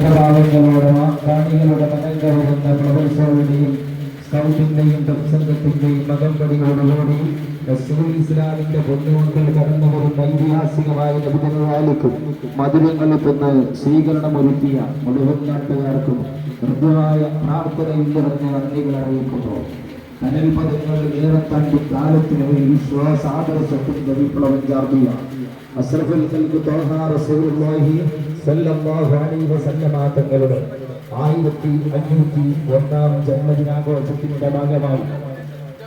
കാണികളുടെ മനം കവരുന്ന ഫ്ലവേഴ്സോടെയും സ്കൗട്ടിന്റെയും സംഘത്തിന്റെയും മകമ്പടികളോടുകൂടി ഇസ്ലാമിന്റെ പൊന്നുകൊണ്ടിൽ കടന്നു വരുന്ന ഐതിഹാസികമായ നബിദിനാലിക്കും മധുരങ്ങളിപ്പെന്ന് സ്വീകരണമൊരുക്കിയ മുഴുവൻ നാട്ടുകാർക്കും ഹൃദ്യമായ പ്രാർത്ഥനയിൽ നിറഞ്ഞ നന്ദികൾ അറിയിക്കുന്നു. കനൽ പദങ്ങളിൽ ഏറെ താണ്ടി കാലത്തിന് വിശ്വാസാദർശത്തിന്റെ വിപ്ലവം ചാർത്തിയ അസ്റഫുൽ ഖൽഖ് ത്വഹ റസൂലുള്ളാഹി സ്വല്ലല്ലാഹു അലൈഹി വസല്ലമ തങ്ങളുടെ 1501 ജന്മദിനാഘോഷത്തിന്റെ ഭാഗമായി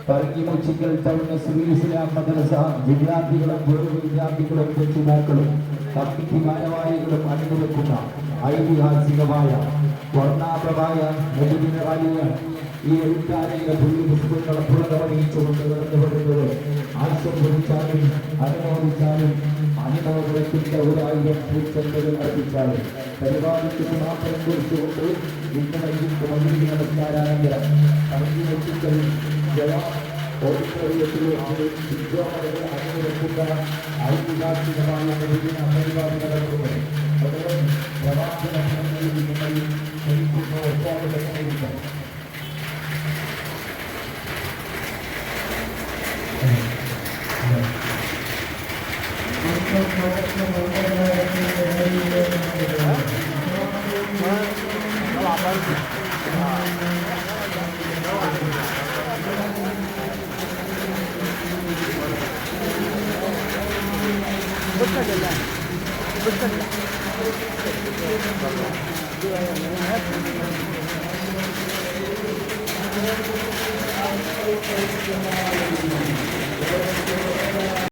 പറങ്കിമുച്ചിക്കൽ ടൗൺ ഇസ്ലാം മദ്രസ വിദ്യാർത്ഥികളും പൂർവ്വ വിദ്യാർത്ഥികളും രക്ഷിതാക്കളും കമ്മിറ്റി ഭാരവാഹികളും അണിനിരക്കുന്ന ഐതിഹാസികമായ വർണ്ണാഭമായ നബിദിന റാലിയാണ് ഈ എഴുത്താലയുടെ പുണ്യപുഷ്പങ്ങളെ പുറകറിയിച്ചുകൊണ്ട് കടന്നുവരുന്നത്. ആശംസിച്ചാലും അനുമോദിച്ചാലും അനുമോദനത്തിന്റെ 1000 പൂച്ചെണ്ടുകൾ അർപ്പിച്ചാലും പരിപാടിക്ക് സമാപനം കുറിച്ചുകൊണ്ട് ഇന്ന് വൈകിട്ട് മന്ത്രി നമസ്കാരാനന്തരം പറങ്കിമുച്ചിക്കൽ ഓഡിറ്റോറിയത്തിലേക്ക് വിദ്യാർത്ഥികളെ അണിനിരക്കുന്ന ഐതിഹാസികമായ നബിദിന പരിപാടി നടക്കുന്നത്. അതുപോലെ പ്രവാചക